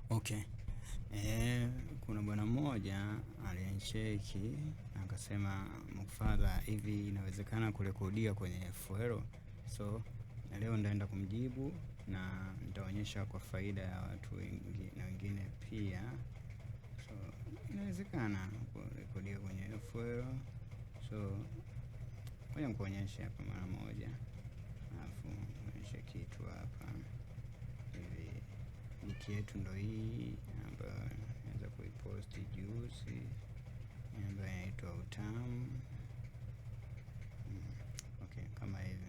Okay. Kuna bwana mmoja alinicheki akasema, Mkfather, hivi inawezekana kurekodia kwenye FL? So na leo ndaenda kumjibu na nitaonyesha kwa faida ya watu wengi na wengine pia. So inawezekana kurekodia kwenye FL. So ngoja nikuonyeshe hapa mara moja, alafu nionyeshe kitu hapa hivi. Wiki yetu ndo hii ambayo naweza kuiposti juzi, ambayo inaitwa Utamu. Okay, kama hivi.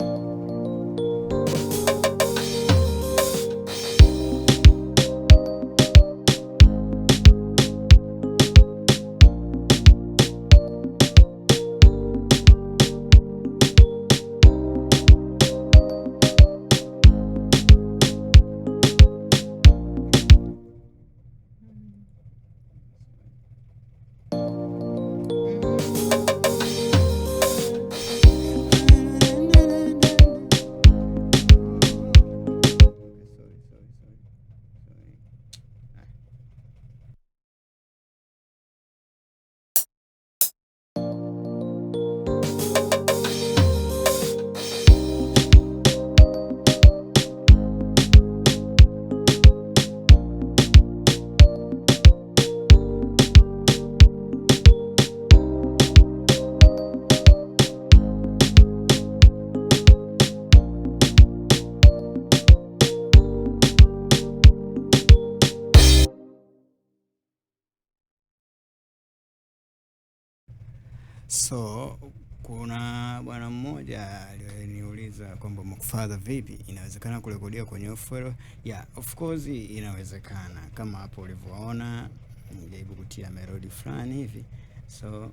So kuna bwana mmoja aliniuliza kwamba Mkfather, vipi inawezekana kurekodia kwenye FL? Yeah, of course inawezekana. Kama hapo ulivyoona nijaribu kutia melody fulani hivi. So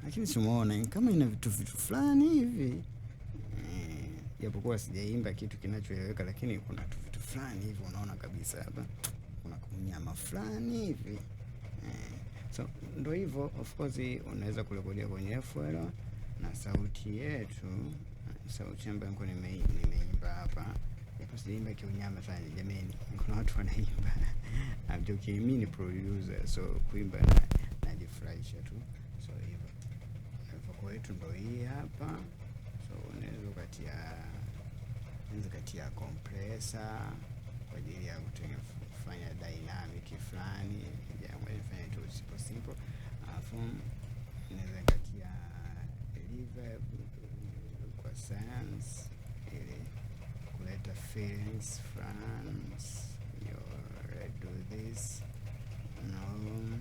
lakini simuona kama ina vitu fulani hivi, japokuwa sijaimba kitu kinachoeleweka, lakini kuna vitu fulani hivi unaona kabisa hapa kuna kunyama fulani hivi. So ndo hivyo, of course unaweza kurekodia kwenye FL na sauti yetu, sauti ambayo nimeimba hapa. Japo sijaimba kiunyama sana jamani, kuna watu wanaimba. I'm joking, mimi ni producer, so kuimba najifurahisha tu. So hivyo kwa yetu ndo hii hapa. So unaweza katia compressor kwa ajili ya kufanya dynamic fulani, fanya tu simple. Alafu naweza katia reverb kwa sense ili kuleta feelings France. You do this no.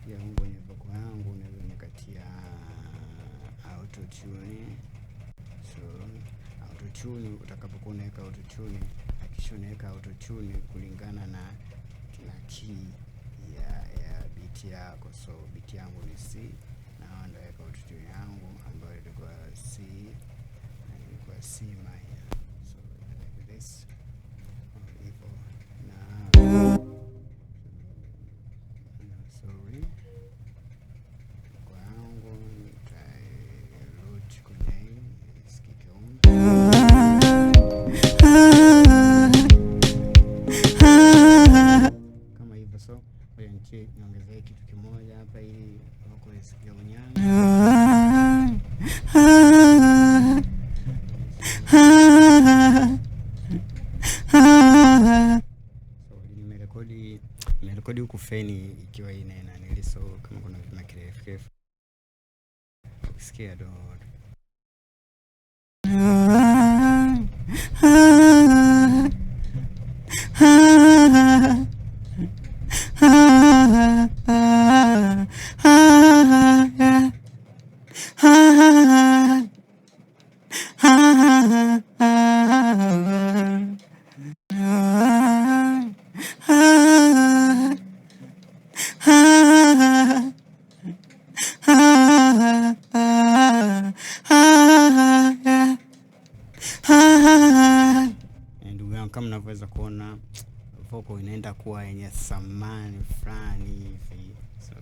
Pia kwenye vocal yangu naweza nikatia auto tune. So auto tune, utakapokuwa unaweka auto tune, hakikisha unaweka auto tune kulingana na key ya beat yako. So beat yangu ni C na ndaweka auto tune yangu ambayo ilikuwa C minor. So like this hivyo na sorry kwa yangu nitairudi kwenye sikike kama hivyo. So niongezee kitu kimoja hapa ili wako isikie unyama. So nimerekodi huku feni ikiwa inaenda nili, so kama kuna vima kirefu ukisikia do ndugu yangu, kama mnavyoweza kuona vocal inaenda kuwa yenye thamani fulani hivi. So